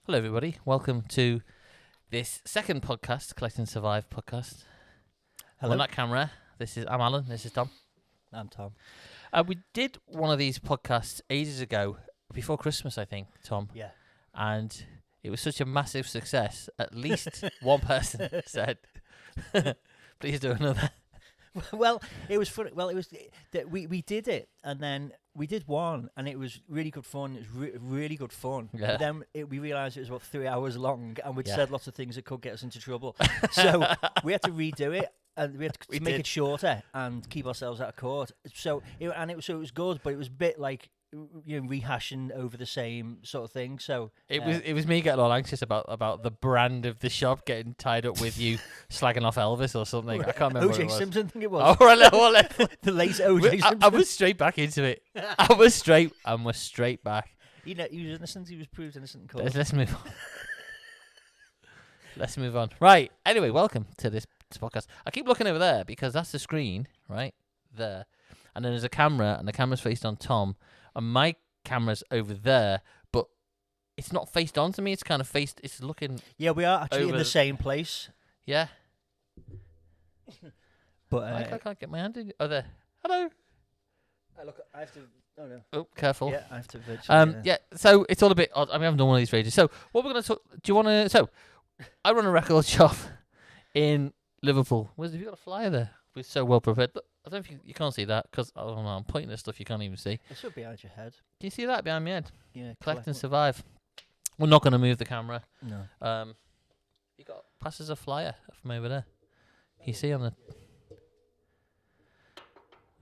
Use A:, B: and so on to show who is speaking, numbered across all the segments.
A: Hello, everybody. Welcome to this second podcast, Collect and Survive podcast.
B: Hello.
A: On that camera, I'm Alan. This is Tom.
B: I'm Tom.
A: We did one of these podcasts ages ago, before Christmas, I think, Tom.
B: Yeah.
A: And it was such a massive success. At least one person said, "Please do another."
B: Well, it was fun. Well, it was that we did it, and then we did one, and it was really good fun. It was really good fun.
A: Yeah.
B: But then we realised it was about 3 hours long, and we'd
A: Yeah.
B: said lots of things that could get us into trouble. So we had to redo it, and we had to make it shorter and keep ourselves out of court. So it was good, but it was a bit like rehashing over the same sort of thing. So
A: It was me getting all anxious about the brand of the shop getting tied up with you slagging off Elvis or something. I can't remember what it
B: O.J.
A: was.
B: Simpson, I think it was.
A: Oh, right,
B: The late O.J. Simpson.
A: I was straight back into it. I was straight back.
B: He was innocent. He was proved innocent in court.
A: Let's move on. Let's move on. Right. Anyway, welcome to this podcast. I keep looking over there because that's the screen, right there, and then there's a camera, and the camera's faced on Tom, and my camera's over there, but it's not faced onto me. It's kind of faced. It's looking.
B: Yeah, we are actually in
A: over
B: the same place.
A: Yeah.
B: But
A: I can't get my hand in. Oh, there. Hello.
B: Look, I have to. Oh no.
A: Oh, careful.
B: Yeah, I have to. Virtually,
A: Yeah. So it's all a bit odd. I mean, I haven't done one of these for ages. So what we're gonna talk? Do you want to? So I run a record shop in Liverpool. Have you got a flyer there? We're so well prepared. Look, I don't think you can't see that because I'm pointing at stuff you can't even see.
B: It should be behind your head.
A: Can you see that behind my head?
B: Yeah.
A: Collect and survive. We're not going to move the camera.
B: No.
A: You got passes a flyer from over there. Can you see on the?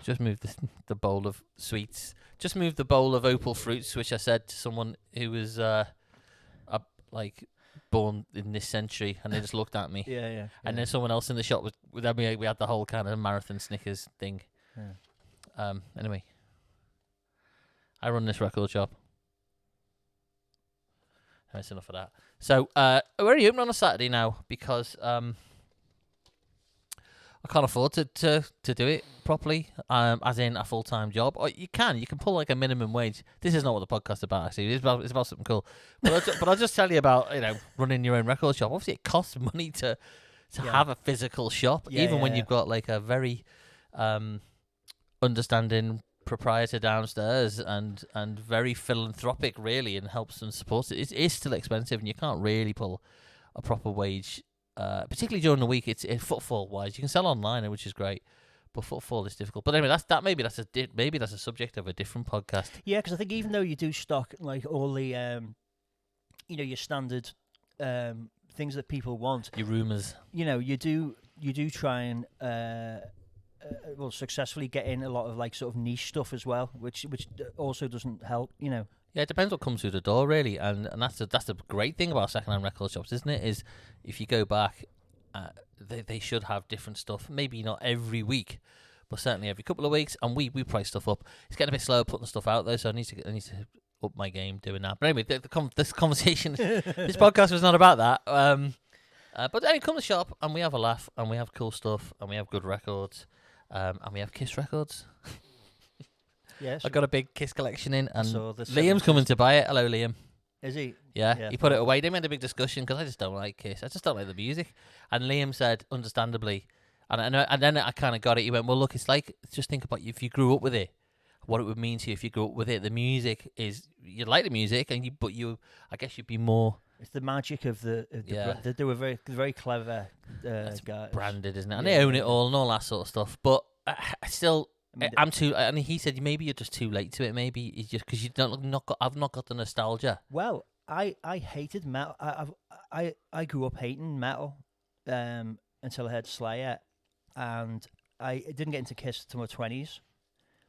A: Just move the bowl of sweets. Just move the bowl of opal fruits, which I said to someone who was born in this century, and they just looked at me.
B: Yeah.
A: And then someone else in the shop was. Then we had the whole kind of marathon Snickers thing.
B: Yeah.
A: Anyway, I run this record shop. That's enough of that. So, we're only open on a Saturday now because I can't afford to do it properly, as in a full-time job. Or you can pull like a minimum wage. This is not what the podcast's about, actually. It's about something cool. But I'll just tell you about running your own record shop. Obviously, it costs money to have a physical shop, even when you've got like a very understanding proprietor downstairs and very philanthropic, really, and helps and supports it. It is still expensive, and you can't really pull a proper wage. Particularly during the week, it's footfall wise. You can sell online, which is great, but footfall is difficult. But anyway, maybe that's a subject of a different podcast.
B: Yeah, because I think even though you do stock like all the, your standard things that people want,
A: Your rumours.
B: You do try and successfully get in a lot of like sort of niche stuff as well, which also doesn't help.
A: Yeah, it depends what comes through the door, really, and that's the great thing about second-hand record shops, isn't it? Is if you go back, they should have different stuff. Maybe not every week, but certainly every couple of weeks. And we price stuff up. It's getting a bit slow putting stuff out there, so I need to up my game doing that. But anyway, this conversation, this podcast was not about that. But anyway, come to the shop and we have a laugh and we have cool stuff and we have good records, and we have Kiss records.
B: Yes.
A: I got a big Kiss collection in, and
B: Liam's
A: Liam's coming to buy it. Hello, Liam.
B: Is he?
A: Yeah, he put it away. Then we had a big discussion because I just don't like Kiss. I just don't like the music. And Liam said, understandably, and then I kind of got it. He went, well, look, it's like, just think about if you grew up with it, what it would mean to you if you grew up with it. The music is, you like the music, but I guess you'd be more.
B: It's the magic of the they were very clever guys.
A: Branded, isn't it? And they own it all and all that sort of stuff. But I still. I'm too, and he said maybe you're just too late to it. Maybe it's just because I've not got the nostalgia.
B: Well, I hated metal. I grew up hating metal until I heard Slayer, and I didn't get into Kiss until my 20s,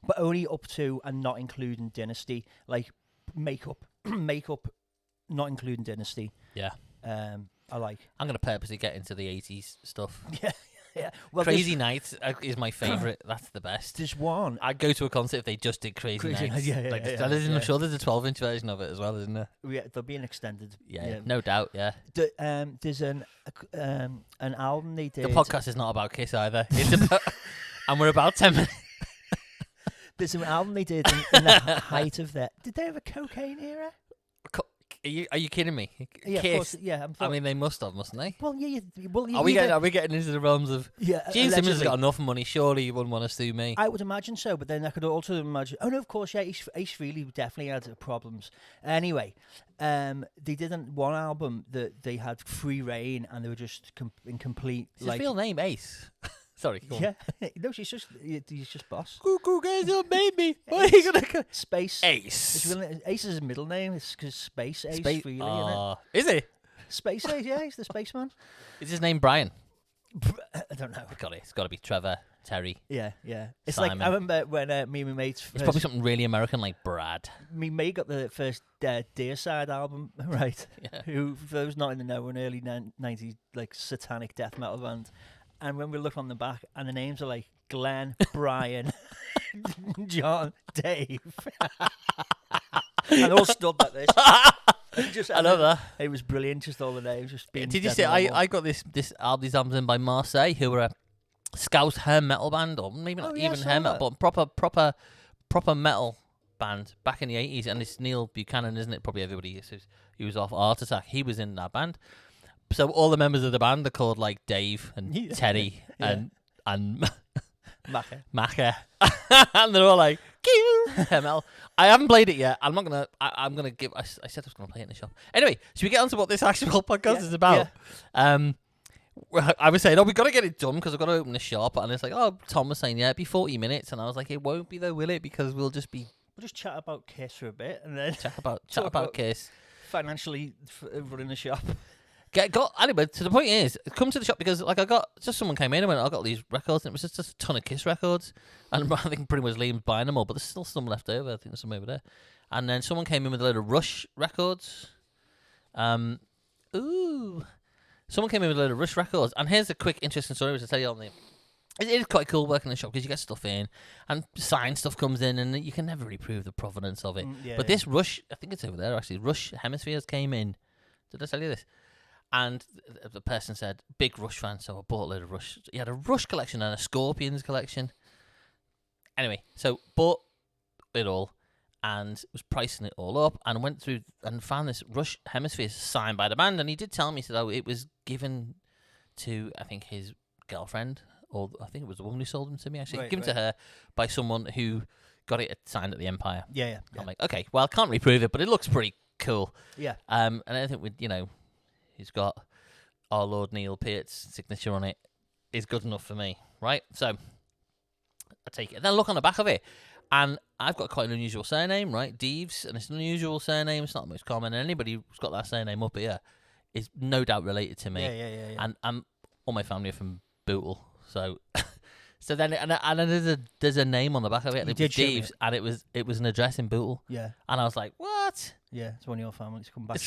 B: but only up to and not including Dynasty, like makeup, not including Dynasty.
A: Yeah.
B: I like.
A: I'm gonna purposely get into the 80s stuff.
B: Yeah. Yeah, well,
A: Crazy Nights is my favourite. That's the best.
B: There's one.
A: I'd go to a concert if they just did Crazy Nights. I'm sure there's a 12-inch version of it as well, isn't there?
B: Yeah, there'll be an extended.
A: Yeah, no doubt. Yeah.
B: There's an album they did.
A: The podcast is not about Kiss either. It's about, and we're about 10 minutes.
B: There's an album they did in the height of their. Did they have a cocaine era?
A: Are you kidding me?
B: Yeah,
A: Kiss.
B: of course. Yeah,
A: I mean, they must have, mustn't they?
B: well, yeah, well,
A: Are we getting into the realms of?
B: Yeah,
A: Gene Simmons has
B: allegedly.
A: got enough money. Surely you wouldn't want to sue me.
B: I would imagine so, but then I could also imagine. Oh no, of course, yeah. Ace Frehley definitely had problems. Anyway, they did one album that they had free reign, and they were just in complete.
A: Is his real name Ace? Sorry. Go on.
B: Yeah, no, he's just boss.
A: Cuckoo guys, your baby. Why are you gonna?
B: Space
A: Ace.
B: Ace is his middle name. It's because Space Ace Frehley, isn't it?
A: Is he?
B: Space Ace, yeah, he's the spaceman.
A: Is his name Brian?
B: I don't know.
A: It's got to be Trevor, Terry.
B: Yeah. It's
A: Simon.
B: like I remember when me and my mates.
A: It's probably something really American like Brad.
B: Me mate got the first Deicide album, right?
A: Yeah.
B: Who, for those not in the know, an early 90s like satanic death metal band. And when we look on the back, and the names are like Glenn, Brian, John, Dave, and all stood like this.
A: I love that.
B: It was brilliant, just all the names. Just being
A: Did you
B: dead
A: see?
B: normal.
A: I got these albums in by Marseille, who were a Scouse hair metal band, or maybe not even hair metal, but proper metal band back in the 80s. And it's Neil Buchanan, isn't it? Probably everybody he was off Art Attack. He was in that band. So all the members of the band are called like Dave and Teddy and Macca. And they're all like hair metal. I haven't played it yet. I'm gonna give. I said I was gonna play it in the shop. Anyway, should we get on to what this actual podcast is about? Yeah. I was saying, we've got to get it done because I've got to open the shop. And it's like, Tom was saying, it'd be 40 minutes. And I was like, it won't be though, will it? Because we'll just
B: chat about Kiss for a bit and then
A: chat about Kiss.
B: Financially running the shop.
A: Anyway, so the point is, come to the shop because like someone came in and went, I got these records, and it was just a ton of Kiss records. And I think pretty much Liam's buying them all, but there's still some left over. I think there's some over there. And then someone came in with a load of Rush records. Someone came in with a load of Rush records, and here's a quick, interesting story to tell you on the. It is quite cool working in the shop because you get stuff in, and signed stuff comes in, and you can never really prove the provenance of it. This Rush, I think it's over there actually. Rush Hemispheres came in. Did I tell you this? And the person said, big Rush fan, so I bought a load of Rush. He had a Rush collection and a Scorpions collection. Anyway, so bought it all. And was pricing it all up, and went through and found this Rush Hemispheres signed by the band. And he did tell me, he said, it was given to, I think, his girlfriend, or I think it was the woman who sold them to me, actually. Given to her by someone who got it signed at the Empire.
B: Yeah.
A: I'm like, okay, well, I can't really prove it, but it looks pretty cool.
B: Yeah.
A: And I think, he's got our Lord Neil Peart's signature on it. Is good enough for me, right? So, I take it. Then look on the back of it. And I've got quite an unusual surname, right? Deeves, and it's an unusual surname. It's not the most common. And anybody who's got that surname up here is no doubt related to me.
B: Yeah.
A: And all my family are from Bootle, so then and there's a name on the back of it. And it was Deeves, and it was an address in Bootle.
B: Yeah.
A: And I was like, what?
B: Yeah, it's one of your families come back.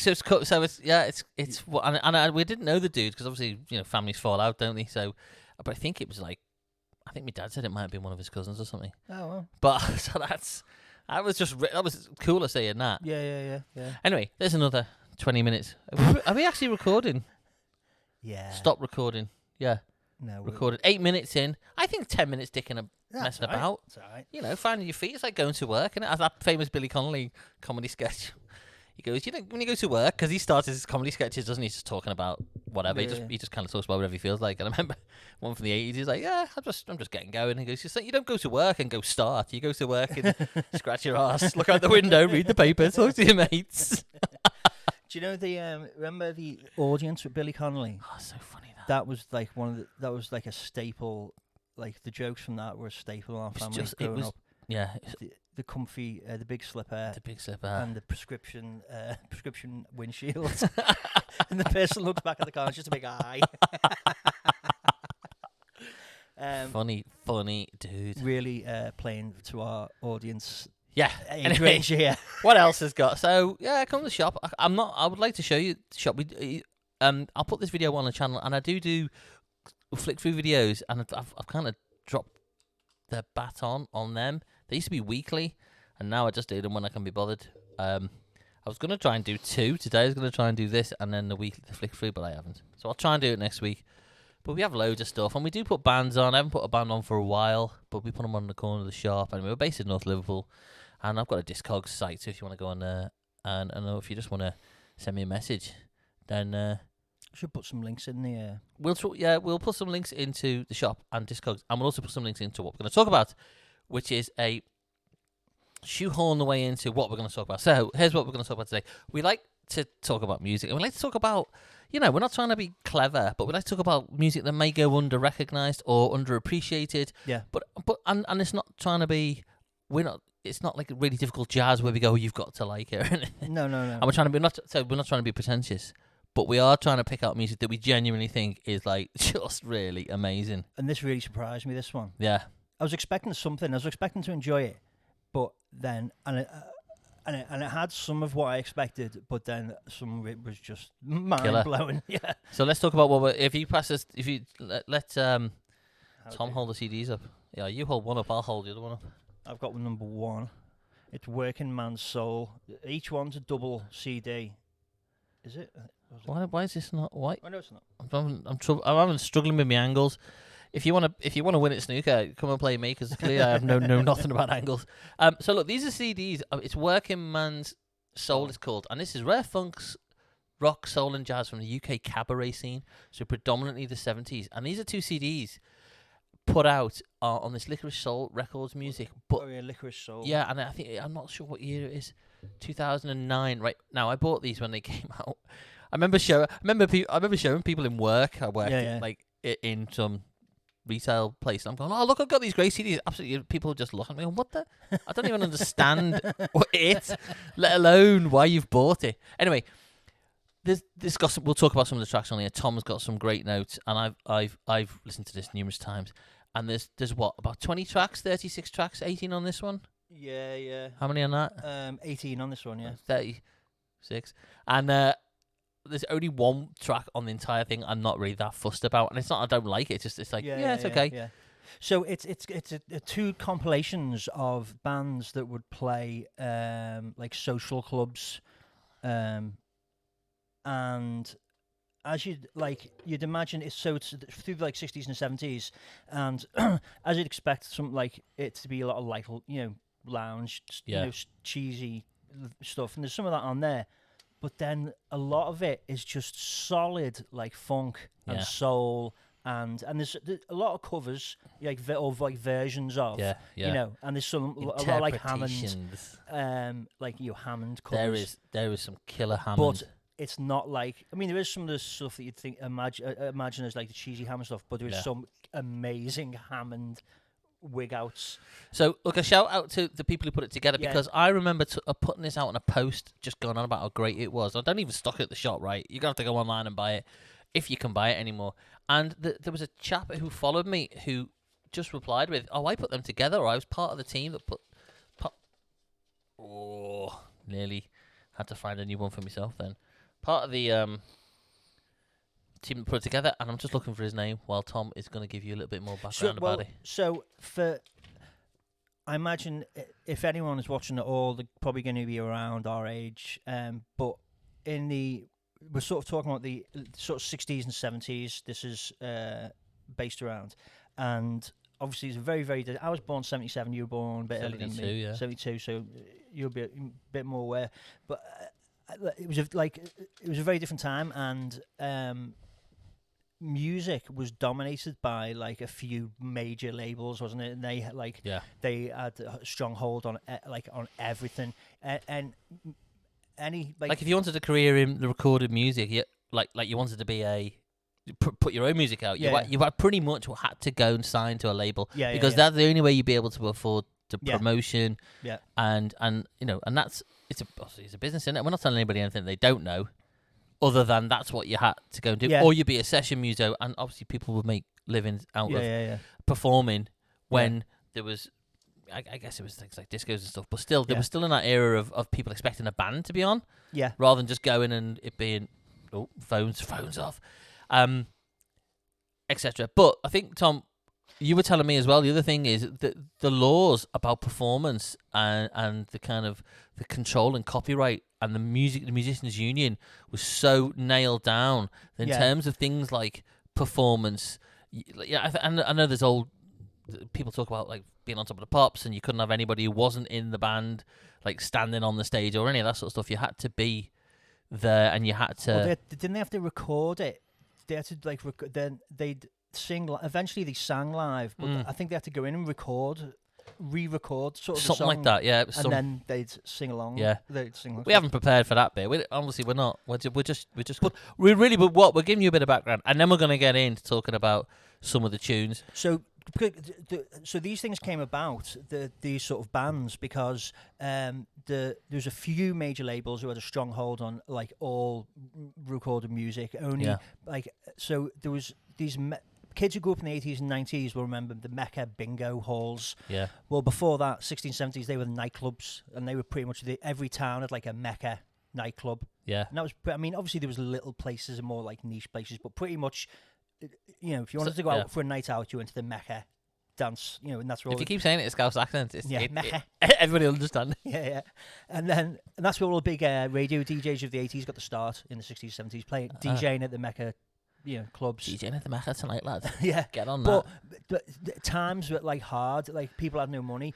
A: And we didn't know the dude because obviously families fall out, don't they? So, but I think it was like. I think my dad said it might have been one of his cousins or something.
B: Oh, well.
A: But, so that was cool to saying that.
B: Yeah.
A: Anyway, there's another 20 minutes. Are we actually recording?
B: Yeah.
A: Stop recording. Yeah.
B: No.
A: Recorded 8 minutes in. I think 10 minutes dicking messing about.
B: That's all right.
A: Finding your feet. It's like going to work. And as that famous Billy Connolly comedy sketch. He goes, when you go to work, because he starts his comedy sketches, doesn't he? He's just talking about whatever.
B: Yeah.
A: He just kind of talks about whatever he feels like. And I remember one from the 80s. He's like, I'm just getting going. And he goes, you don't go to work and go start. You go to work and scratch your ass, look out the window, read the paper, talk to your mates.
B: Do you know remember the audience with Billy Connolly?
A: Oh, so funny
B: that was like that was like a staple. Like the jokes from that were a staple in our family growing up.
A: Yeah.
B: The comfy, the big slipper.
A: The big slipper.
B: And the prescription windshield. And the person looks back at the car, it's just a big eye.
A: Funny dude.
B: Really playing to our audience.
A: Yeah.
B: Anyway, here.
A: What else has got? So, yeah, come to the shop. I would like to show you the shop. I'll put this video on the channel, and I do flick through videos, and I've kind of dropped the baton on them. They used to be weekly, and now I just do them when I can be bothered. I was going to try and do 2. Today I was going to try and do this, and then the flick through, but I haven't. So I'll try and do it next week. But we have loads of stuff, and we do put bands on. I haven't put a band on for a while, but we put them on the corner of the shop, and we're based in North Liverpool. And I've got a Discogs site, so if you want to go on there, and if you just want to send me a message. Then
B: Should put some links in the.
A: we'll put some links into the shop and Discogs, and we'll also put some links into what we're going to talk about, which is a shoehorn the way into what we're going to talk about. So here's what we're going to talk about today. We like to talk about music, and we like to talk about, we're not trying to be clever, but we like to talk about music that may go under-recognised or underappreciated.
B: Yeah.
A: But it's not trying to be, it's not like really difficult jazz where we go, you've got to like it or anything.
B: No.
A: And we're not trying to be pretentious, but we are trying to pick out music that we genuinely think is like just really amazing.
B: And this really surprised me, this one.
A: Yeah.
B: I was expecting something. I was expecting to enjoy it, but then and it had some of what I expected, but then some of it was just mind blowing. Yeah.
A: So let's talk about if you let Tom hold the CDs up. Yeah, you hold one up, I'll hold the other one up.
B: I've got number 1. It's Working Man's Soul. Each one's a double CD. Is it?
A: Why is this not white?
B: I know it's not.
A: I'm having struggling with my angles. If you want to win at snooker, come and play me, because clearly I have know nothing about angles. So look, these are CDs. It's Working Man's Soul, it's called, and this is rare funk's rock, soul, and jazz from the UK cabaret scene. So predominantly the 70s, and these are 2 CDs put out on this Licorice Soul Records music. But
B: Licorice Soul.
A: Yeah, and I'm not sure what year it is. 2009. Right now, I bought these when they came out. I remember showing people in work. I worked in some retail place. I'm going, oh look, I've got these great CDs. Absolutely, people just look at me. What the? I don't even understand it, let alone why you've bought it. Anyway, we'll talk about some of the tracks on here. Tom's got some great notes, and I've listened to this numerous times. And there's what, about 20 tracks, 36 tracks, 18 on this one.
B: Yeah.
A: How many on that?
B: 18 on this one. Yeah.
A: 36, and there's only one track on the entire thing I'm not really that fussed about, and it's not I don't like it. It's like it's okay.
B: Yeah. So it's 2 compilations of bands that would play like social clubs, and as you'd imagine, it's through the 60s and 70s, and as you'd expect, something like it to be a lot of like lounge, cheesy stuff, and there's some of that on there. But then a lot of it is just solid, like funk and soul, and there's a lot of covers, like versions of, and there's a lot like Hammond, Hammond covers.
A: There is some killer Hammond.
B: But it's not like, there is some of the stuff that you'd imagine as like the cheesy Hammond stuff, but there is some amazing Hammond wig outs.
A: So look, a shout out to the people who put it together, because I remember putting this out on a post, just going on about how great it was. I don't even stock it at the shop, right? You're gonna have to go online and buy it if you can buy it anymore. And there was a chap who followed me who just replied with, "Oh, I put them together, or I was part of the team that put." Nearly had to find a new one for myself then. Part of the team that put it together, and I'm just looking for his name while Tom is going to give you a little bit more background about it.
B: So I imagine if anyone is watching it all, they're probably going to be around our age. But we're sort of talking about the sort of 60s and 70s. This is based around, and obviously it's very, very. I was born 77. You were born a bit earlier than me.
A: Yeah.
B: 72. So you'll be a bit more aware. But it was a very different time, and music was dominated by like a few major labels, wasn't it? And they they had a strong hold on everything, and any
A: like if you wanted a career in the recorded music, you wanted to be put your own music out. You had pretty much had to go and sign to a label, because that's the only way you'd be able to afford the promotion. And that's it's a business, isn't it? We're not telling anybody anything they don't know, other than that's what you had to go and do. Or you'd be a session muso, and obviously people would make livings out of performing when there was, I guess it was things like discos and stuff, but still, there was still in that era of people expecting a band to be on, rather than just going and it being, phones off, etc. But I think, Tom, you were telling me as well, the other thing is that the laws about performance and the kind of the control and copyright and the musicians union was so nailed down in terms of things like performance. I know there's old people talk about like being on top of the pops, and you couldn't have anybody who wasn't in the band like standing on the stage or any of that sort of stuff. You had to be there, and you had to.
B: Well, didn't they have to record it? They had to like then they'd sing. Eventually, they sang live, but I think they had to go in and re-record sort of
A: something
B: the
A: like
B: song,
A: that. Yeah,
B: and then they'd sing along.
A: Yeah,
B: they'd sing along.
A: We haven't prepared for that bit. Obviously, we're not. We're just. But we're giving you a bit of background, and then we're going to get into talking about some of the tunes.
B: So these things came about, these sort of bands, because there's a few major labels who had a strong hold on like all recorded music. So there was these kids who grew up in the 80s and 90s will remember the Mecca bingo halls.
A: Yeah.
B: Well, before that, 16s, 17s, they were the nightclubs, and they were pretty much every town had like a Mecca nightclub.
A: Yeah.
B: And that was, I mean, obviously there was little places and more like niche places, but pretty much, you know, if you wanted to go out for a night out, you went to the Mecca dance, you know, and that's where.
A: If you keep saying it in Scouse accent,
B: Mecca.
A: Everybody will understand.
B: Yeah. And that's where all the big radio DJs of the 80s got the start in the 60s, 70s, playing DJing at the Mecca, you know, clubs.
A: DJing at the Mecca tonight, lad.
B: Yeah.
A: Get on that.
B: But times were like hard, like people had no money.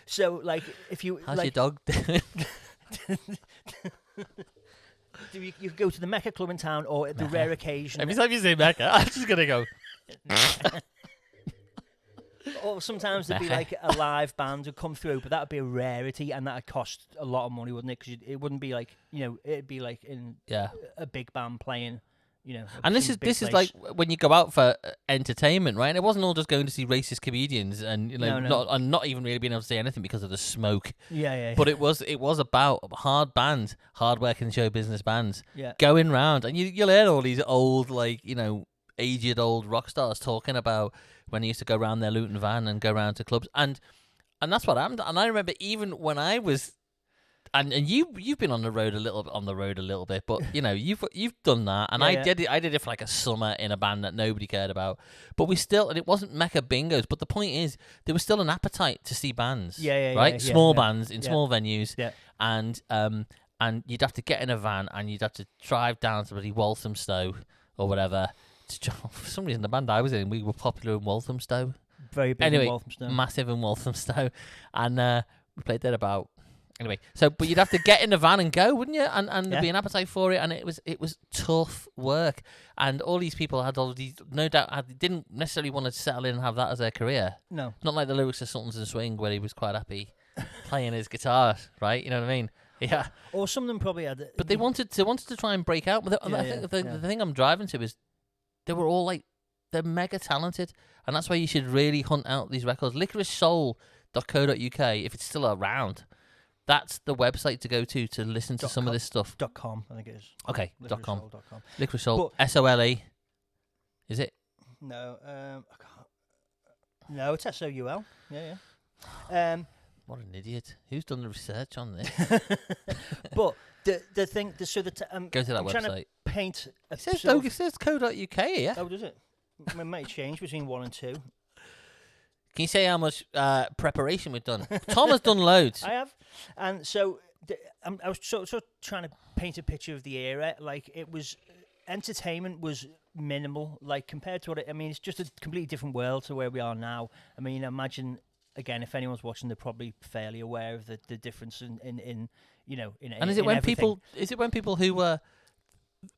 B: So like if you
A: how's
B: like,
A: your dog doing?
B: You go to the Mecca club in town, or the rare occasion.
A: Every time you say Mecca, I'm just gonna go.
B: Or sometimes there'd be like a live band who'd come through, but that'd be a rarity, and that'd cost a lot of money, wouldn't it? Because it wouldn't be like, you know, it'd be like in a big band playing, you know.
A: And this is like when you go out for entertainment, right? And it wasn't all just going to see racist comedians and, you know, not even really being able to say anything because of the smoke.
B: Yeah.
A: But it was about hard bands, hard working show business bands,
B: going
A: round, and you'll hear all these old, like, you know, aged old rock stars talking about when they used to go around their Luton van and go around to clubs, and that's what happened. And I remember even when I was. And you've been on the road a little bit, but you know you've done that, and I did it for like a summer in a band that nobody cared about, but and it wasn't Mecca bingos. But the point is, there was still an appetite to see bands, small bands in small venues, and you'd have to get in a van and you'd have to drive down to bloody Walthamstow or whatever. For some reason, the band I was in, we were popular in Walthamstow,
B: very big in Walthamstow,
A: massive in Walthamstow, and we played there about. Anyway, but you'd have to get in the van and go, wouldn't you? And there'd be an appetite for it, and it was tough work. And all these people had all these, no doubt, didn't necessarily want to settle in and have that as their career.
B: No,
A: not like the lyrics of Sultans and Swing, where he was quite happy playing his guitar, right? You know what I mean? Yeah.
B: Or some of them probably had.
A: But they wanted to try and break out. But I think the thing I'm driving to is they were all like, they're mega talented, and that's why you should really hunt out these records. LicoriceSoul.co.uk, if it's still around. That's the website to go to listen to some of this stuff.
B: .com, I think it is.
A: Okay, .com.
B: .com.
A: Licorice Soul, SOLE. Is it?
B: No, I can't. No, it's SOUL. Yeah.
A: What an idiot! Who's done the research on this?
B: But the thing, go
A: to that
B: I'm
A: website.
B: Trying to paint.
A: It says .co.uk here.
B: Oh, does it? It might change between 1 and 2.
A: Can you say how much preparation we've done? Tom has done loads.
B: I have. And so I was sort of trying to paint a picture of the era. Like, it was, entertainment was minimal, like, compared to it's just a completely different world to where we are now. I mean, imagine, again, if anyone's watching, they're probably fairly aware of the difference in you know, in
A: and is it when
B: everything.
A: people who were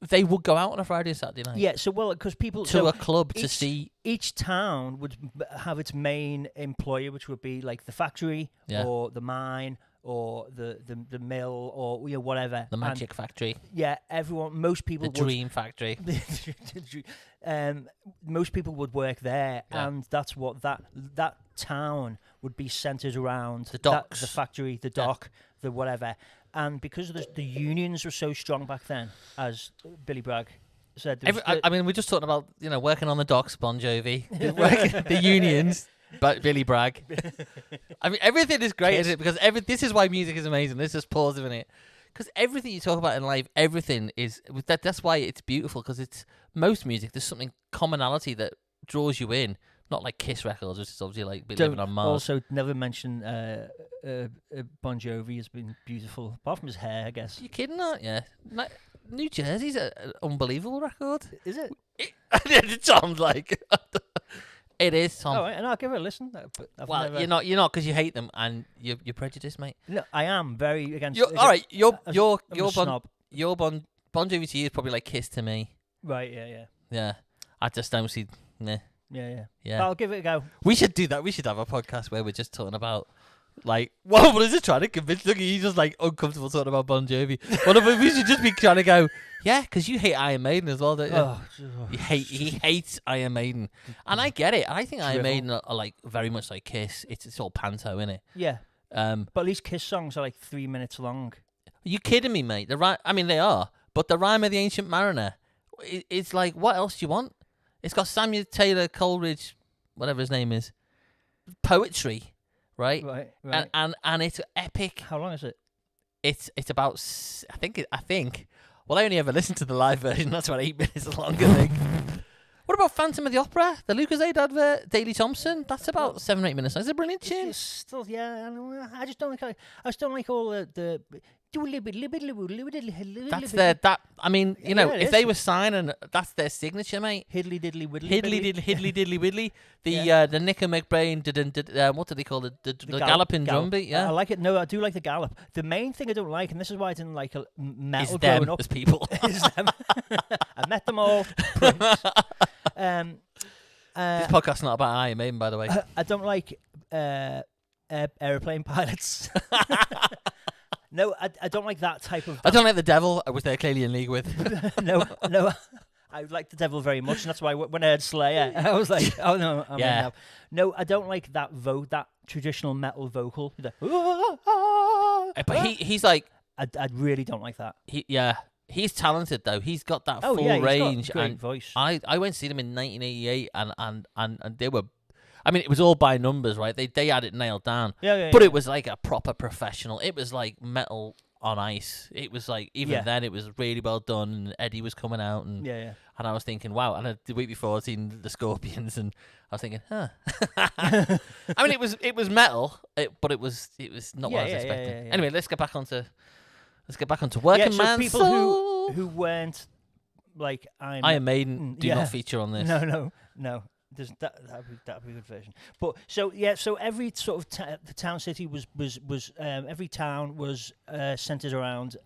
A: they would go out on a Friday or Saturday night?
B: Yeah, so, well, because people...
A: To a club to see...
B: Each town would have its main employer, which would be, like, the factory or the mine or the mill or, you know, whatever.
A: The magic factory.
B: Yeah, most people
A: The dream factory.
B: Most people would work there, and that's what that town would be centred around.
A: The docks.
B: The factory, the dock, the whatever. And because the unions were so strong back then, as Billy Bragg said...
A: we're just talking about, you know, working on the docks, Bon Jovi, the unions, but Billy Bragg. I mean, everything is great, isn't it? Because this is why music is amazing. Let's just pause a minute. Because everything you talk about in life, everything is... That's why it's beautiful, because it's... Most music, there's something commonality that draws you in. Not like Kiss records, which is obviously like living on Mars.
B: Also, never mention Bon Jovi has been beautiful, apart from his hair, I guess.
A: You're kidding, aren't you? Like, New Jersey's an unbelievable record.
B: Is it?
A: It sounds like... It is, Tom.
B: All right, and I'll give it a listen. But I've
A: Well,
B: never...
A: you're not because you hate them and you're prejudiced, mate.
B: No, I am very against.
A: All right,
B: I'm a snob.
A: Your Bon Jovi to you is probably like Kiss to me.
B: Right, yeah.
A: Yeah, I just don't see. Nah.
B: Yeah.
A: Yeah.
B: But I'll give it a go.
A: We should do that. We should have a podcast where we're just talking about, like, what is it trying to convince? Look, he's just like uncomfortable talking about Bon Jovi. We should just be trying to go, yeah, because you hate Iron Maiden as well, don't you?
B: Oh,
A: He hates Iron Maiden, and I get it. I think Iron
B: Drivel.
A: Maiden are like very much like Kiss. It's all panto, innit?
B: yeah.
A: Are
B: But at least Kiss songs are like 3 minutes long.
A: you kidding me, mate? I mean, they are, but the Rime of the Ancient Mariner, it's like, what else do you want? It's got Samuel Taylor Coleridge, whatever his name is, poetry, right?
B: Right.
A: And it's epic.
B: How long is it?
A: It's about I think. Well, I only ever listened to the live version. That's about 8 minutes long, I think. What about Phantom of the Opera? The Lucasade advert, Daley Thompson. That's about 7 or 8 minutes. It's a brilliant tune.
B: It's still, yeah. I just don't like. I just don't like all the.
A: That's that. I mean, you know,
B: it
A: if
B: is.
A: they were signing, that's their signature, mate.
B: Hiddly diddly widdly.
A: Hiddly diddly widdly. The
B: Yeah.
A: the Nicker McBrain what do they call it? The galloping drum beat. Yeah,
B: I like it. No, I do like the gallop. The main thing I don't like, and this is why I didn't like metal
A: is them
B: growing up,
A: as people.
B: is them. I met them all. Prince.
A: This podcast's not about Iron Maiden, by the way.
B: I don't like airplane pilots. No, I don't like that type of.
A: I don't like the devil, which they're clearly in league with.
B: no. I like the devil very much, and that's why when I heard Slayer, I was like, "Oh no, I'm in now." No, I don't like that that traditional metal vocal.
A: But he's like,
B: I really don't like that.
A: He's talented though. He's got that
B: Oh
A: full
B: yeah, he's
A: range.
B: got a great
A: And
B: voice.
A: I went to see them in 1988, and they were. I mean, it was all by numbers, right? They had it nailed down.
B: Yeah.
A: But it was like a proper professional. It was like metal on ice. It was like, even then, it was really well done. And Eddie was coming out. And
B: Yeah.
A: and I was thinking, wow. And the week before, I'd seen the Scorpions. And I was thinking, huh. I mean, it was metal, but it was not what I was expecting.
B: Yeah.
A: Anyway, let's get back onto Working
B: so
A: Man
B: people
A: Soul.
B: who weren't like
A: Iron Maiden do not feature on this.
B: No. There's that'd be a good version. But so every sort of the town city was every town was centered around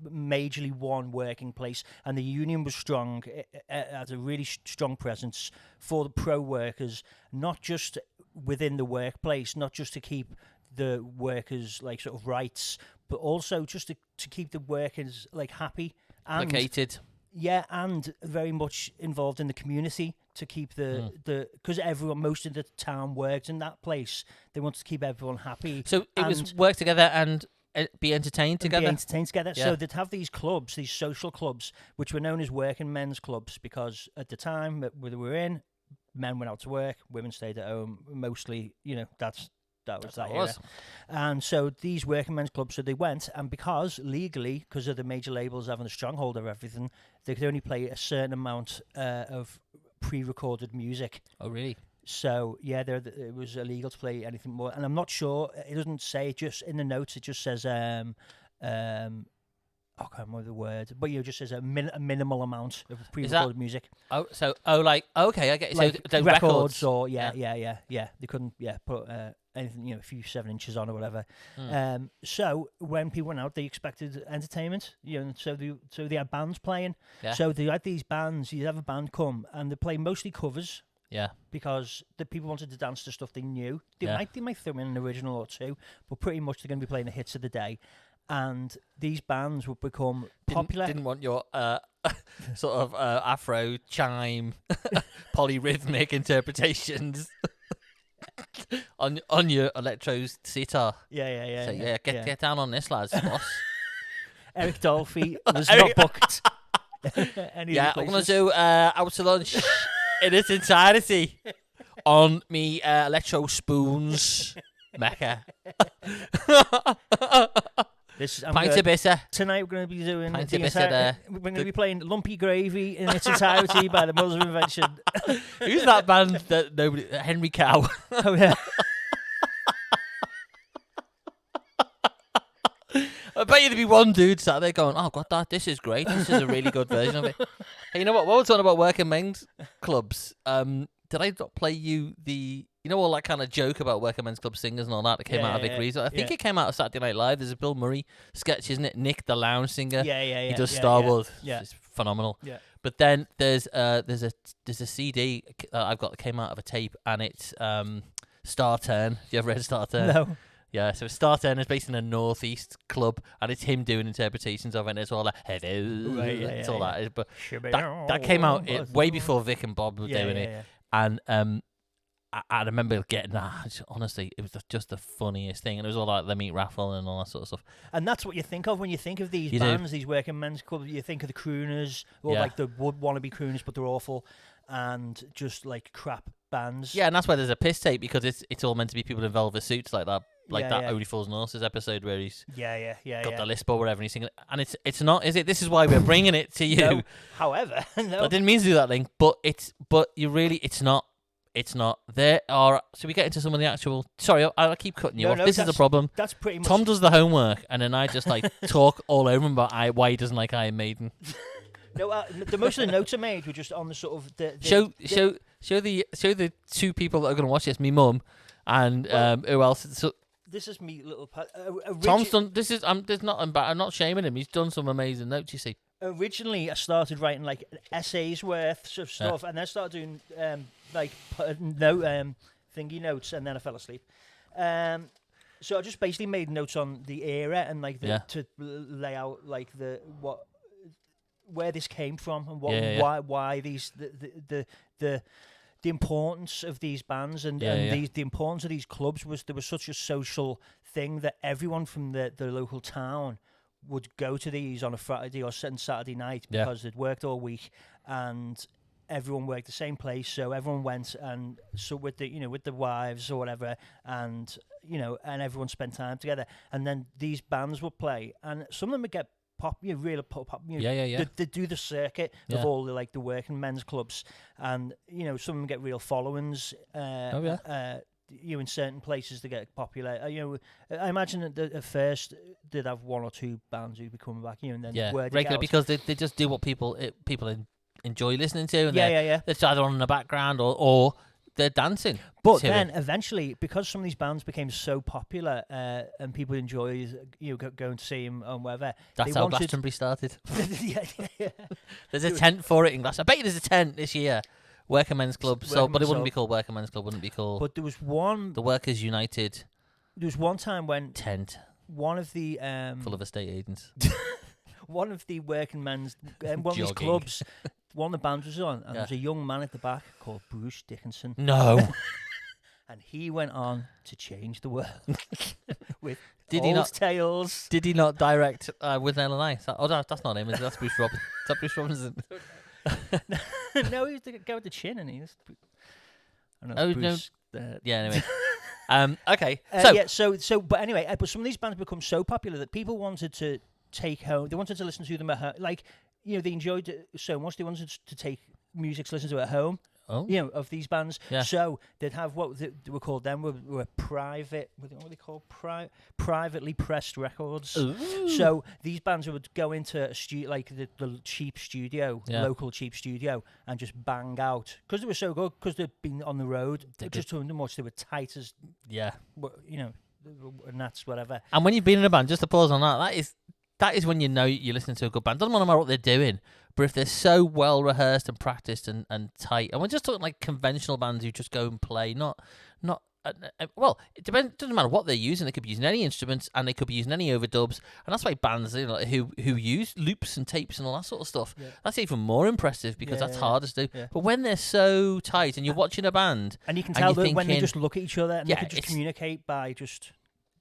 B: majorly one working place, and the union was strong. It had a really strong presence for the pro workers, not just within the workplace, not just to keep the workers like sort of rights, but also just to keep the workers like happy and
A: Placated.
B: Yeah, and very much involved in the community to keep the because most of the town worked in that place. They wanted to keep everyone happy.
A: So it was work together and be entertained together.
B: Yeah. So they'd have these clubs, these social clubs, which were known as working men's clubs, because at the time that we were in, men went out to work, women stayed at home. Mostly, that was that era. And so these working men's clubs, so they went, and because of the major labels having a stronghold of everything, they could only play a certain amount of pre-recorded music.
A: Oh, really?
B: So yeah, it was illegal to play anything more. And I'm not sure. It doesn't say. It just in the notes, it just says I can't remember the word, but it just says a minimal amount of pre-recorded music.
A: Oh, so okay, I get it.
B: Like
A: so the
B: records or yeah. They couldn't put anything, a few 7 inches on or whatever. So when people went out, they expected entertainment. So they had bands playing.
A: Yeah.
B: So they had these bands. You'd have a band come and they play mostly covers.
A: Yeah.
B: Because the people wanted to dance to stuff they knew. They might throw in an original or two, but pretty much they're going to be playing the hits of the day. And these bands would become popular.
A: Didn't want your sort of Afro chime, polyrhythmic interpretations on your electro sitar.
B: Yeah.
A: So get down on this, lads. Boss.
B: Eric Dolphy was not booked.
A: I'm gonna do Out to Lunch in its entirety on me electro spoons mecca. Pint of bitter.
B: Tonight we're going to be doing
A: Pint of bitter there.
B: We're going to be playing Lumpy Gravy in its entirety by the Mothers of Invention.
A: Who's that band that nobody? Henry Cow.
B: Oh yeah.
A: I bet you there'd be one dude sat there going, "Oh God, this is great. This is a really good version of it." Hey, you know what? While we're talking about working men's clubs, did I not play you the, all that kind of joke about working men's club singers and all that came out of Vic Reeves? I think it came out of Saturday Night Live. There's a Bill Murray sketch, isn't it? Nick, the lounge singer.
B: Yeah.
A: He does Star Wars.
B: Yeah.
A: It's phenomenal.
B: Yeah.
A: But then there's a CD I've got that came out of a tape, and it's Star Turn. Have you ever read Star Turn?
B: No.
A: Yeah, so Star Turn is based in a northeast club, and it's him doing interpretations of it, and it's all like, it's all that. But that came out way before Vic and Bob were doing it. And I remember getting that. Honestly, it was just the funniest thing, and it was all like the meat raffle and all that sort of stuff.
B: And that's what you think of when you think of these bands, these working men's clubs. You think of the crooners, or like the wannabe crooners, but they're awful, and just like crap bands.
A: Yeah, and that's why there's a piss tape, because it's all meant to be people in velvet suits like that. Like that Only Fools and Horses episode where he's got the lisp or whatever, and he's singing, and it's not, is it? This is why we're bringing it to you.
B: No. However, no.
A: I didn't mean to do that, Link, but it's not. There are, so we get into some of the actual. Sorry, I keep cutting you off. This is the problem.
B: That's pretty much.
A: Tom does the homework, and then I just like talk all over him about why he doesn't like Iron Maiden.
B: No, the most of the notes I made were just on the sort of
A: show the two people that are going to watch this. Me mum and who else? So,
B: this is me, little.
A: Tom's done. This is. I'm not shaming him. He's done some amazing notes. You see.
B: Originally, I started writing like essays worth of stuff, and then started doing thingy notes, and then I fell asleep. So I just basically made notes on the era and like to lay out like where this came from and why these the importance of these bands and the importance of these clubs was there was such a social thing that everyone from the local town would go to these on a Friday or Saturday night because they'd worked all week and everyone worked the same place, so everyone went, and so with the wives or whatever, and everyone spent time together, and then these bands would play, and some of them would get real pop. They do the circuit of all the working men's clubs, and some of them get real followings. In certain places they get popular. I imagine that at first they'd have one or two bands who'd be coming back, and then
A: regular, because they just do what people enjoy listening to, and they're either on in the background or they're dancing.
B: But then eventually, because some of these bands became so popular and people enjoy going to see them and whatever.
A: That's how Glastonbury started.
B: yeah.
A: There's a tent for it in Glastonbury. I bet you there's a tent this year. Worker Men's Club. But it wouldn't be called Worker Men's Club. Wouldn't be called.
B: But there was one.
A: The Workers United.
B: There was one time when
A: tent.
B: One of the
A: full of estate agents.
B: One of the working men's one of these clubs. One of the bands was on, and there was a young man at the back called Bruce Dickinson.
A: No.
B: And he went on to change the world with tales.
A: Did he not direct with Delaney? That's not him. That's Bruce Robinson. Is that Bruce Robinson?
B: No, he was the guy with the chin, and he was.
A: Anyway. Okay.
B: But anyway, but some of these bands become so popular that people wanted to take home. They wanted to listen to them at home. Like, they enjoyed it so much. They wanted to take music to listen to at home.
A: Oh.
B: Of these bands. Yeah. So they'd have what they were called then were private. What were they called? Privately pressed records.
A: Ooh.
B: So these bands would go into a studio, like the cheap studio, local cheap studio, and just bang out because they were so good. Because they'd been on the road, just too much. They were tight as and that's whatever.
A: And when you've been in a band, just to pause on that is when you're listening to a good band. Doesn't matter what they're doing, but if they're so well rehearsed and practiced and tight, and we're just talking like conventional bands who just go and play, not well, it depends. Doesn't matter what they're using. They could be using any instruments, and they could be using any overdubs, and that's why bands who use loops and tapes and all that sort of stuff. Yeah. That's even more impressive because that's harder to do. Yeah. But when they're so tight, and you're watching a band,
B: and you can tell that when they just look at each other and they can just communicate by just.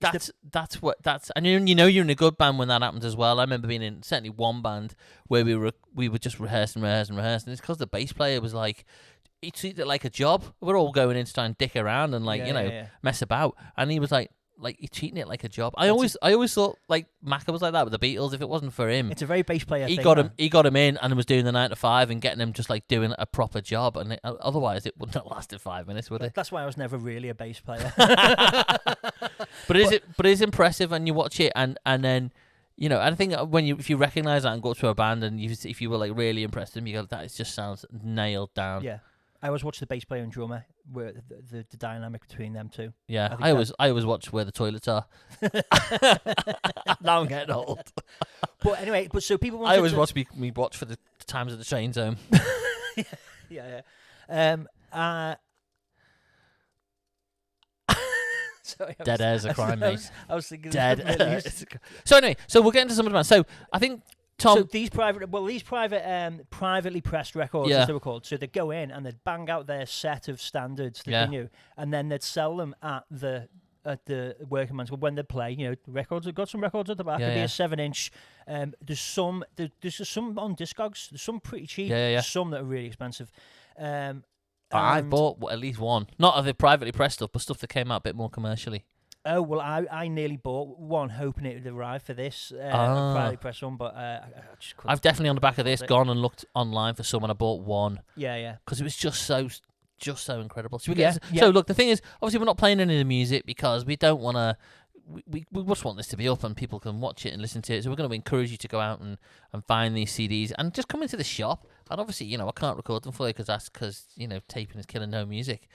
A: And you're in a good band when that happens as well. I remember being in certainly one band where we were just rehearsing. It's because the bass player was like, he treated it like a job. We're all going in to try and dick around and mess about, and he was like he's treating it like a job. I always thought like Macca was like that with the Beatles. If it wasn't for him,
B: it's a very bass player.
A: He got him in and was doing the 9 to 5 and getting him just like doing a proper job. And otherwise, it wouldn't have lasted 5 minutes, would it?
B: That's why I was never really a bass player.
A: But it is impressive, and you watch it, and then I think if you recognise that and go to a band, and if you were like really impressed with them, you go, that just sounds nailed down.
B: Yeah. I always watch the bass player and drummer, where the dynamic between them two.
A: Yeah, I always watch where the toilets are. Now I'm getting old.
B: But anyway, so people.
A: I always watch me watch for the times at the train zone.
B: yeah. Sorry,
A: Dead air's a crime, mate.
B: I was thinking
A: Dead air. So anyway, so we'll get into some of the bands. So I think Tom.
B: So these privately pressed records, as they were called. So they'd go in and they'd bang out their set of standards that they knew, and then they'd sell them at the working man's club when they play. You know, records. They've got some records at the back. It'd be a 7-inch. There's some on Discogs. There's some pretty cheap. Some that are really expensive.
A: I bought at least one. Not of the privately pressed stuff, but stuff that came out a bit more commercially.
B: Oh, well, I nearly bought one, hoping it would arrive for this privately pressed one, but I just couldn't.
A: I've definitely, on the back of this, gone and looked online for some, and I bought one.
B: Yeah.
A: Because it was just so incredible. So, so look, the thing is, obviously we're not playing any of the music because we don't want to... We just want this to be up and people can watch it and listen to it. So we're going to encourage you to go out and find these CDs and just come into the shop. And obviously, I can't record them for you because taping is killing home music.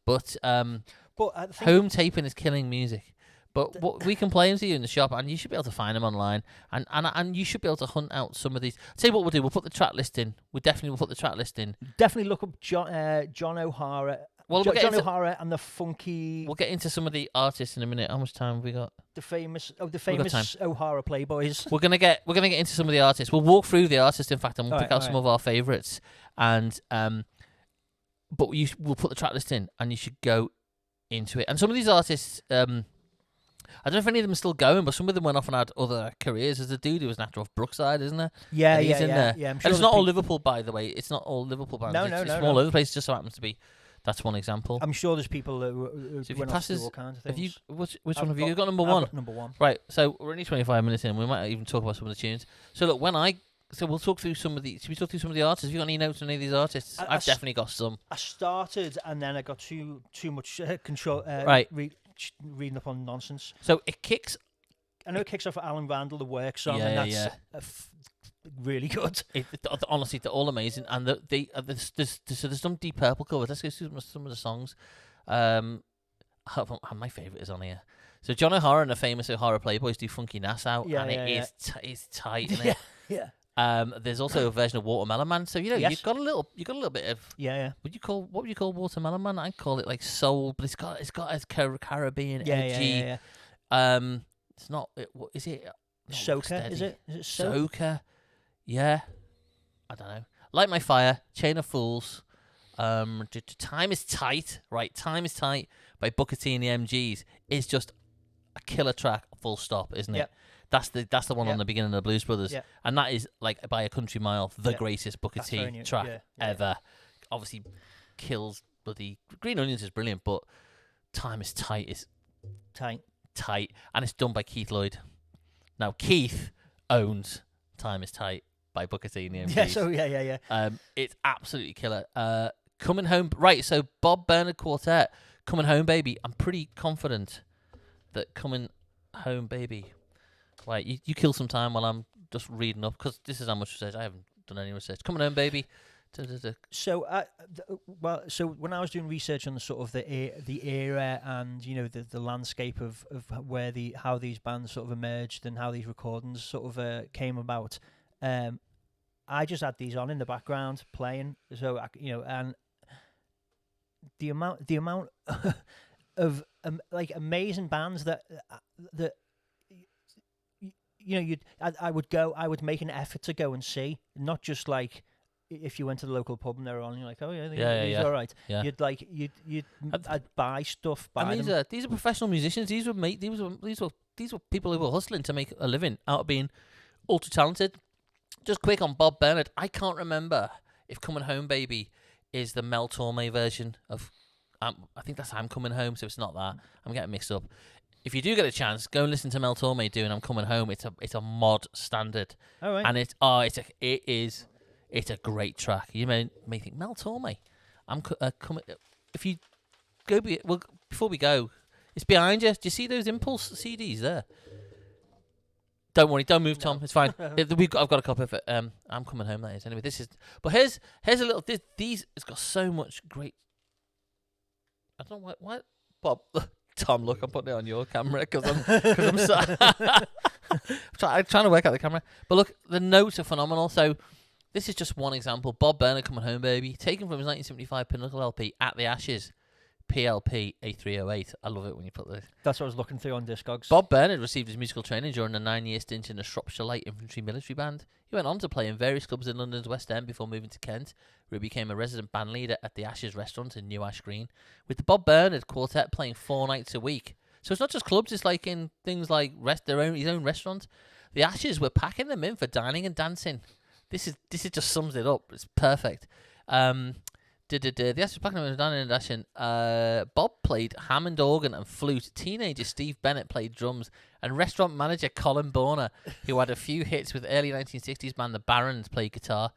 A: But home taping is killing music. But what we can play them to you in the shop, and you should be able to find them online. And you should be able to hunt out some of these. Tell you what we'll do. We'll put the track list in. We definitely will put the track list in.
B: Definitely look up John O'Hara. John O'Hara and the funky.
A: We'll get into some of the artists in a minute. How much time have we got?
B: The famous O'Hara Playboys.
A: We're gonna get into some of the artists. We'll walk through the artists, in fact, and we'll pick out some of our favourites. And but we'll put the track list in, and you should go into it. And some of these artists, I don't know if any of them are still going, but some of them went off and had other careers. There's a dude who was an actor off Brookside, isn't there?
B: Yeah,
A: and he's in there.
B: Yeah, I'm
A: sure. And it's not all Liverpool, by the way. It's not all Liverpool bands. It's from all over the place. It just so happens to be. That's one example.
B: I'm sure there's people who went off to do all kinds of things.
A: Which one have you? You've got number one?
B: I've got number one.
A: Right, so we're only 25 minutes in. We might even talk about some of the tunes. So look, we'll talk through some of the... Should we talk through some of the artists? Have you got any notes on any of these artists? I've definitely got some.
B: I started and then I got too much control. Reading up on nonsense.
A: So it kicks...
B: I know it kicks off with Alan Randall, the work song, and that's... really good.
A: Honestly, they're all amazing, and there's some Deep Purple covers. Let's go through some of the songs. My favourite is on here. So John O'Hara and the famous O'Hara Playboys do Funky Nassau, it's tight, isn't it?
B: Yeah.
A: There's also a version of Watermelon Man. So you've got a little bit of What would you call Watermelon Man? I'd call it like soul, but it's got a Caribbean edgy. It's not. What is it?
B: Soca, is it? Is it
A: Soca? Yeah, I don't know. Light My Fire, Chain of Fools, Time Is Tight, right? Time Is Tight by Booker T and the MGs is just a killer track, full stop, isn't it? That's the one on the beginning of the Blues Brothers, and that is like by a country mile the greatest Booker T track ever. Obviously, kills bloody Green Onions is brilliant, but Time Is Tight is tight, and it's done by Keith Lloyd. Now Keith owns Time Is Tight by Booker T and the MGs. It's absolutely killer. Coming Home, right? So Bob Bernard Quartet, Coming Home Baby. I'm pretty confident that Coming Home Baby. Right, you kill some time while I'm just reading up because this is how much research I haven't done any research. Coming Home Baby.
B: So when I was doing research on the sort of the era and the landscape of how these bands sort of emerged and how these recordings sort of came about, I just had these on in the background playing. So and the amount of like amazing bands that I would make an effort to go and see, not just like. If you went to the local pub and they were on, you're like, oh these are all right. Yeah. I'd buy stuff.
A: And these are professional musicians. These were people who were hustling to make a living out of being ultra talented. Just quick on Bob Bernard. I can't remember if Coming Home Baby is the Mel Torme version of. I think that's I'm Coming Home, so it's not that. I'm getting mixed up. If you do get a chance, go and listen to Mel Torme doing I'm Coming Home. It's a mod standard.
B: All right.
A: And it's a great track. You may think Mel Torme. I'm coming. If you go, before we go, it's behind you. Do you see those Impulse CDs there? Don't worry, don't move, Tom. It's fine. I've got a copy of it. I'm coming home. That is anyway. But here's a little. These it's got so much great. I don't know what Bob. Tom, look, I'm putting it on your camera because I'm sorry. I'm trying to work out the camera. But look, the notes are phenomenal. So this is just one example. Bob Bernard, Coming Home Baby, taken from his 1975 Pinnacle LP, At the Ashes, PLP A308. I love it when you put this.
B: That's what I was looking through on Discogs.
A: Bob Bernard received his musical training during a 9-year stint in the Shropshire Light Infantry Military Band. He went on to play in various clubs in London's West End before moving to Kent, where he became a resident band leader at the Ashes restaurant in New Ash Green, with the Bob Bernard Quartet playing 4 nights a week. So it's not just clubs, it's like in things like his own restaurant. The Ashes were packing them in for dining and dancing. This just sums it up. It's perfect. The Ashes were packing them in for dining and dancing. Bob played Hammond organ and flute. Teenager Steve Bennett played drums, and restaurant manager Colin Borner, who had a few hits with early 1960s band The Barons, played guitar.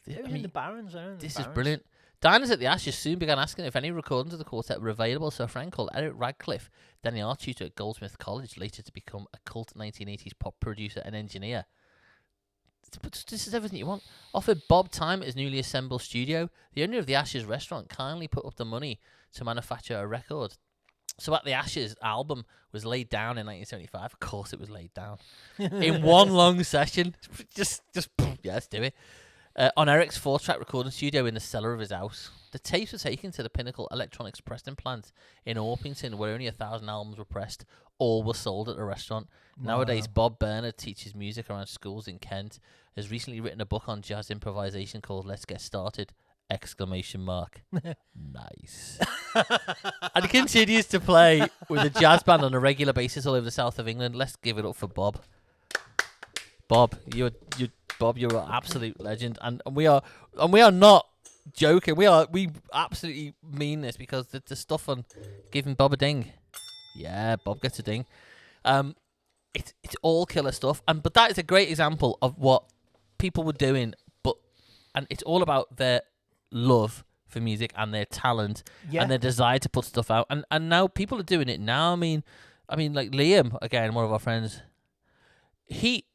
B: The Barons.
A: This is brilliant. Diners at the Ashes soon began asking if any recordings of the quartet were available, so a friend called Eric Radcliffe, then the art tutor at Goldsmith College, later to become a cult 1980s pop producer and engineer. But this is everything you want. Offered Bob time at his newly assembled studio. The owner of the Ashes restaurant kindly put up the money to manufacture a record. So At the Ashes album was laid down in 1975. Of course it was laid down. In one long session. Just yeah, let's do it. On Eric's 4-track recording studio in the cellar of his house. The tapes were taken to the Pinnacle Electronics pressing plant in Orpington, where only 1,000 albums were pressed. All were sold at the restaurant. Wow. Nowadays, Bob Bernard teaches music around schools in Kent. Has recently written a book on jazz improvisation called Let's Get Started! ! Nice. And he continues to play with a jazz band on a regular basis all over the south of England. Let's give it up for Bob. Bob, you're an absolute legend, and we are not joking. We absolutely mean this, because the stuff on giving Bob a ding. Yeah, Bob gets a ding. It's all killer stuff, but that is a great example of what people were doing, and it's all about their love for music and their talent and their desire to put stuff out, and now people are doing it now. I mean like Liam, again, one of our friends, he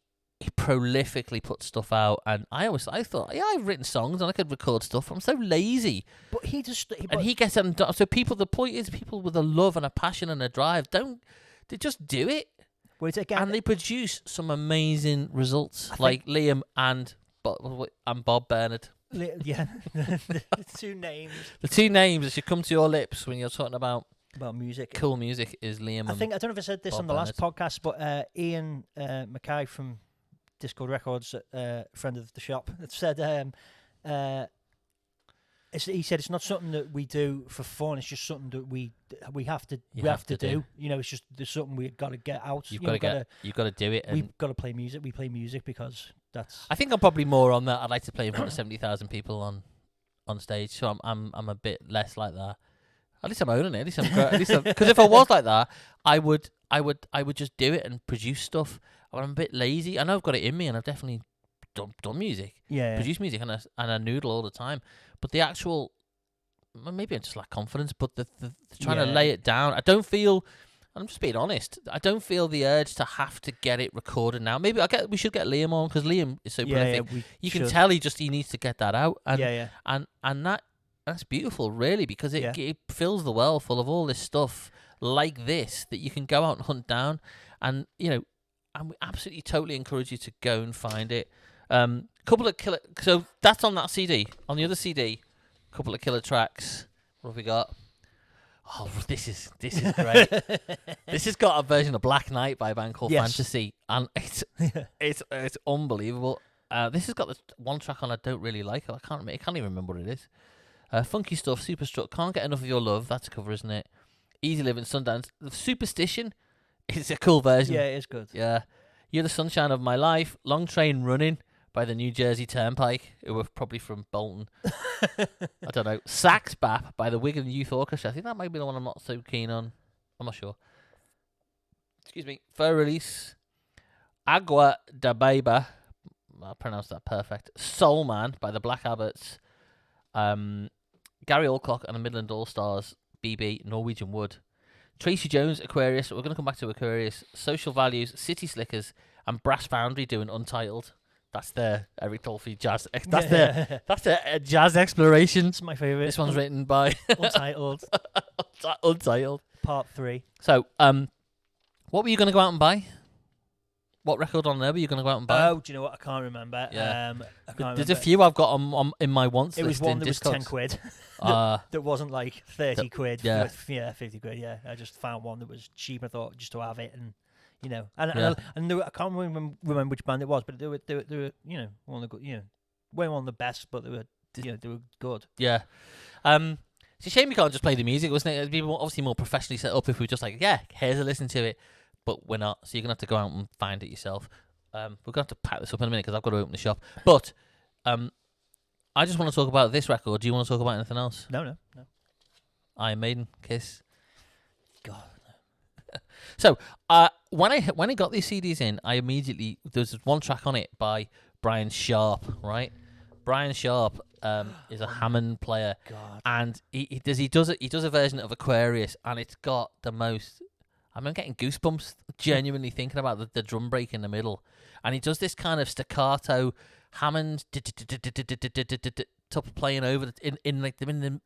A: prolifically puts stuff out, and I thought, yeah, I've written songs and I could record stuff. I'm so lazy. But he gets it done. So the point is, people with a love and a passion and a drive they just do it. And they produce some amazing results, like Liam and Bob Bernard.
B: Yeah, the two names.
A: The two names that should come to your lips when you're talking about
B: music.
A: Cool music is Liam.
B: I don't know if I said this
A: Bob
B: on the
A: Bernard.
B: last podcast, but Ian Mackay from Discord Records, friend of the shop, said he said it's not something that we do for fun. It's just something that we have to do. You know, it's just there's something we've got to get out.
A: You've got to do it.
B: We've got to play music. We play music because that's.
A: I think I'm probably more on that. I'd like to play in front of 70,000 people on stage. So I'm a bit less like that. At least I'm owning it. At least because if I was like that, I would just do it and produce stuff. I'm a bit lazy. I know I've got it in me, and I've definitely done music, produce music, and I noodle all the time. But the actual, maybe I just lack confidence. But the trying to lay it down, I don't feel. I'm just being honest. I don't feel the urge to have to get it recorded now. Maybe we should get Liam on, because Liam is so prolific. You can tell he needs to get that out. And that's beautiful, really, because it fills the well full of all this stuff like this that you can go out and hunt down, and and we absolutely totally encourage you to go and find it. Couple of killer. So that's on that CD. On the other CD, couple of killer tracks. What have we got? Oh, this is great. This has got a version of Black Knight by a band called Fantasy, and it's unbelievable. This has got the one track on I don't really like. I can't even remember what it is. Funky Stuff, Super Strut, Can't Get Enough of Your Love. That's a cover, isn't it? Easy Living, Sundance. The Superstition is a cool version.
B: Yeah, it is good.
A: Yeah. You're the Sunshine of My Life. Long Train Running by the New Jersey Turnpike, who were probably from Bolton. I don't know. Sax Bap by the Wigan Youth Orchestra. I think that might be the one I'm not so keen on. I'm not sure. Excuse me. Fur Release. Agua da Beba. I pronounced that perfect. Soul Man by the Black Abbots. Gary Alcock and the Midland All-Stars. BB, Norwegian Wood. Tracy Jones, Aquarius. We're going to come back to Aquarius. Social Values, City Slickers, and Brass Foundry doing Untitled. That's their Eric Dolphy jazz. That's their jazz exploration.
B: It's my favourite.
A: This one's written by
B: Untitled.
A: Untitled.
B: Part 3.
A: So, what were you going to go out and buy? What record on there were you going to go out and buy?
B: Oh, do you know what? I can't remember.
A: Yeah.
B: I can't
A: There's
B: remember.
A: a few I've got on in my wants
B: It
A: list
B: was one
A: in
B: that was
A: Discogs.
B: 10 quid. That wasn't like 30 quid.
A: yeah.
B: 50 quid, yeah. I just found one that was cheap. I thought just to have it and, you know. And I can't remember which band it was, but they were you know, one of the good, you know, weren't one of the best, but they were, you know, they were good.
A: Yeah. It's a shame we can't just play the music, wasn't it? It'd be obviously more professionally set up if we were just like, yeah, here's a listen to it. But we're not, so you're going to have to go out and find it yourself. We're going to have to pack this up in a minute because I've got to open the shop. But I just want to talk about this record. Do you want to talk about anything else?
B: No.
A: Iron Maiden, Kiss.
B: God.
A: So when I got these CDs in, I immediately, there's one track on it by Brian Sharp, right? Brian Sharp is a Hammond player,
B: God.
A: and he does a version of Aquarius, and it's got the most. I'm getting goosebumps genuinely thinking about the drum break in the middle, and he does this kind of staccato Hammond top playing over in like the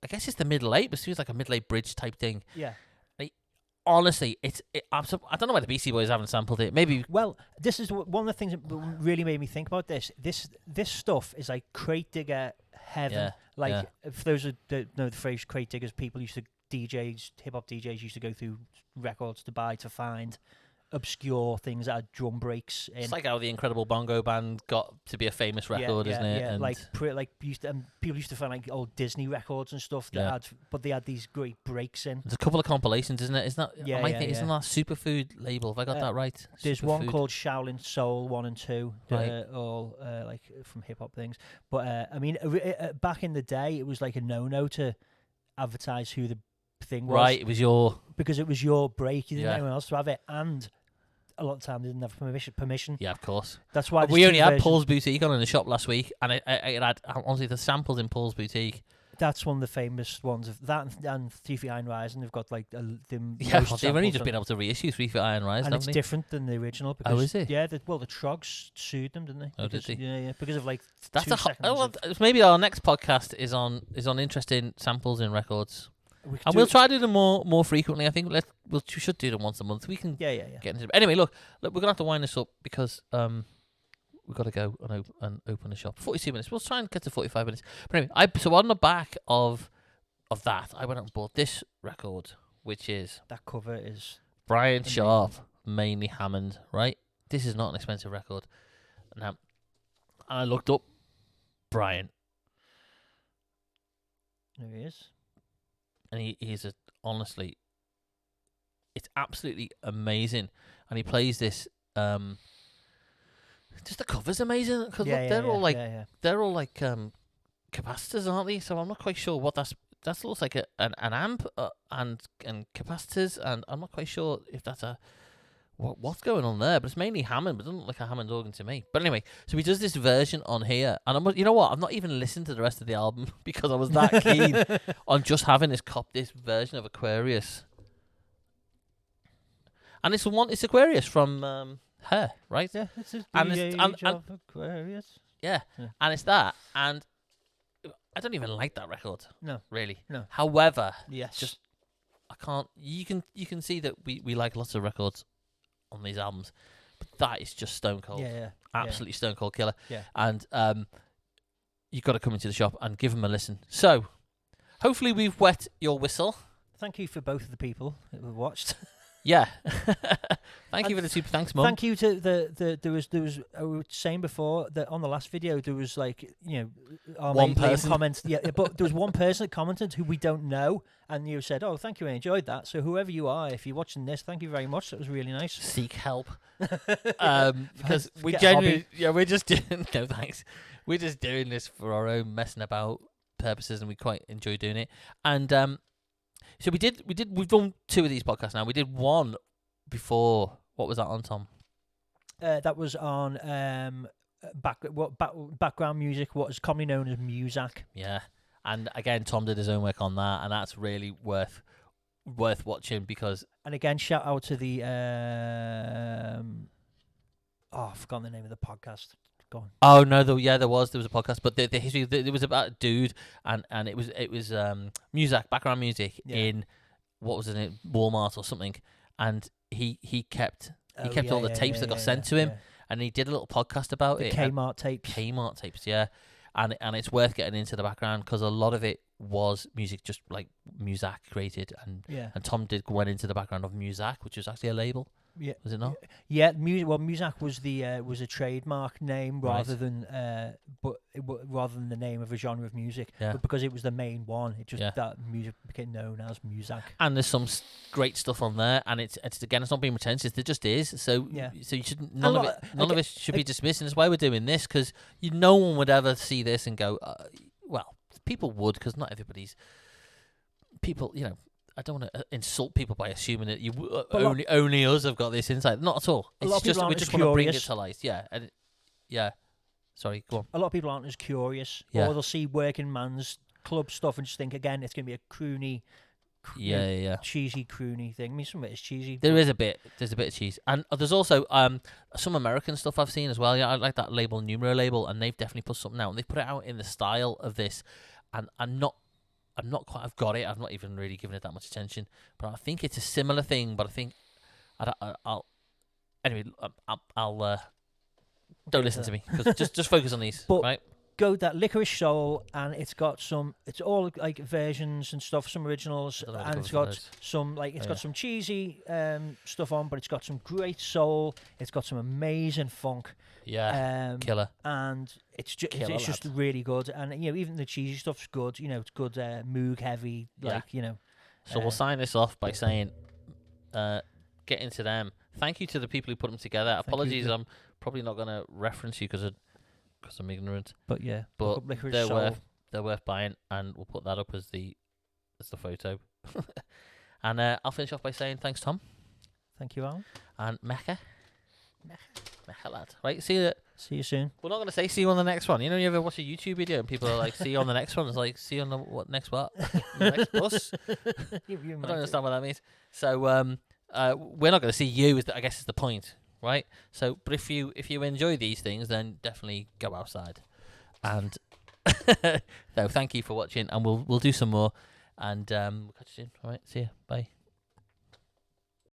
A: I guess it's the middle eight, but it feels like a middle eight bridge type thing.
B: Yeah.
A: Honestly, I don't know why the Beastie Boys haven't sampled it. Maybe.
B: Well, this is one of the things that really made me think about this. This stuff is like crate digger heaven. For those who don't know the phrase crate diggers, people used to hip hop DJs used to go through records to buy to find obscure things that had drum breaks in.
A: It's like how the Incredible Bongo Band got to be a famous record, isn't it?
B: Yeah,
A: and
B: people used to find like old Disney records and stuff that they had these great breaks in.
A: There's a couple of compilations, isn't it? Isn't that? Isn't that Superfood label? Have I got that right?
B: There's one called Shaolin Soul 1 and 2,
A: right.
B: all like from hip hop things. But I mean, back in the day, it was like a no-no to advertise who the thing was.
A: Right, it was
B: because it was your break. You didn't want anyone else to have it, and a lot of the time they didn't have permission.
A: Yeah, of course.
B: That's why
A: we only had Paul's Boutique on in the shop last week, and it had honestly the samples in Paul's Boutique.
B: That's one of the famous ones of that and 3 Feet High and Rising. They've got like them.
A: Yeah, they've only just been able to reissue 3 Feet High and Rising,
B: and it's different than the original. Because,
A: is it?
B: Yeah, the Trogs sued them, didn't they?
A: Oh, did they?
B: Yeah, because of like.
A: That's maybe our next podcast is on interesting samples in records. We'll try to do them more frequently. I think we should do them once a month. We can get into it. Anyway, look, we're gonna have to wind this up because we've got to go and open the shop. 42 minutes. We'll try and get to 45 minutes. But anyway, so on the back of that, I went out and bought this record, which is
B: that cover is
A: Brian Sharp, mainly Hammond. Right, this is not an expensive record. Now, I looked up Brian.
B: There he is.
A: And he's honestly, it's absolutely amazing. And he plays this. Just the cover's amazing because they're all like capacitors, aren't they? So I'm not quite sure what that looks like an amp and capacitors, and I'm not quite sure if that's what's going on there. But it's mainly Hammond, but it doesn't look like a Hammond organ to me. But anyway, so he does this version on here, and you know what? I've not even listened to the rest of the album because I was that keen on just having this version of Aquarius. And it's Aquarius from Her, right?
B: Yeah, it's the
A: age
B: of Aquarius.
A: Yeah, and it's that, and I don't even like that record.
B: No,
A: really.
B: No.
A: However,
B: yes,
A: I can't. You can see that we like lots of records on these albums, but that is just stone cold.
B: Yeah.
A: Absolutely stone cold killer.
B: Yeah.
A: And you've got to come into the shop and give them a listen. So, hopefully we've wet your whistle.
B: Thank you for both of the people that we've watched.
A: Yeah. Thank you for the super thanks, Mum.
B: Thank you to there was I was saying before that on the last video there was like, you know,
A: one person
B: comments. Yeah, but there was one person that commented who we don't know, and you said, "Oh, thank you, I enjoyed that." So whoever you are, if you're watching this, thank you very much. That was really nice.
A: Seek help, because we genuinely, we're just doing no thanks. We're just doing this for our own messing about purposes, and we quite enjoy doing it. And so we've done 2 of these podcasts now. We did one before. What was that on, Tom?
B: That was on background music, what is commonly known as Muzak.
A: Yeah, and again, Tom did his own work on that, and that's really worth watching because.
B: And again, shout out to the I've forgotten the name of the podcast. Go on.
A: Oh no, there was a podcast, but the history it was about a dude, and it was music, background music in what was it, Walmart or something, and he kept all the tapes that got sent to him, and he did a little podcast about it.
B: Kmart tapes.
A: Kmart tapes, yeah, and it's worth getting into the background because a lot of it was music, just like Muzak created, and Tom went into the background of Muzak, which was actually a label.
B: Yeah,
A: was it not?
B: Yeah, Muzak was was a trademark name rather than rather than the name of a genre of music.
A: Yeah.
B: But because it was the main one, it just that music became known as Muzak.
A: And there's some great stuff on there, and it's again, it's not being pretentious. There just is. So so you shouldn't none of it should be dismissed. And that's why we're doing this, because no one would ever see this and go, well, people would, because not everybody's people. I don't want to insult people by assuming that only us have got this insight. Not at all. It's just we just want to bring it to light. Yeah, Sorry, go on.
B: A lot of people aren't as curious, or they'll see working man's club stuff and just think again it's going to be a croony, cheesy croony thing. I mean, some of it is cheesy.
A: There's a bit of cheese, and there's also some American stuff I've seen as well. Yeah, I like that label, Numero label, and they've definitely put something out, and they've put it out in the style of this, and I'm not quite. I've got it. I've not even really given it that much attention, but I think it's a similar thing. But I think I'll don't listen to me, because just focus on these, right?
B: Go that Licorice Soul, and it's got some. It's all like versions and stuff, some originals, and it's got some got some cheesy stuff on, but it's got some great soul. It's got some amazing funk.
A: Yeah, killer.
B: And it's just really good. And even the cheesy stuff's good. It's good Moog heavy.
A: So we'll sign this off by saying, get into them. Thank you to the people who put them together. Apologies, I'm probably not going to reference you because I'm ignorant.
B: But yeah,
A: they're worth buying, and we'll put that up as the photo. And I'll finish off by saying thanks, Tom.
B: Thank you, Alan.
A: And Mecca, lad. Right, see you soon. We're not going to say see you on the next one. You ever watch a YouTube video and people are like, see you on the next one? It's like, see you on the next what? The next bus? I don't understand what that means. So we're not going to see you. I guess is the point, right? So, but if you enjoy these things, then definitely go outside. And no, thank you for watching, and we'll do some more, and we'll catch you soon. All right, see you. Bye.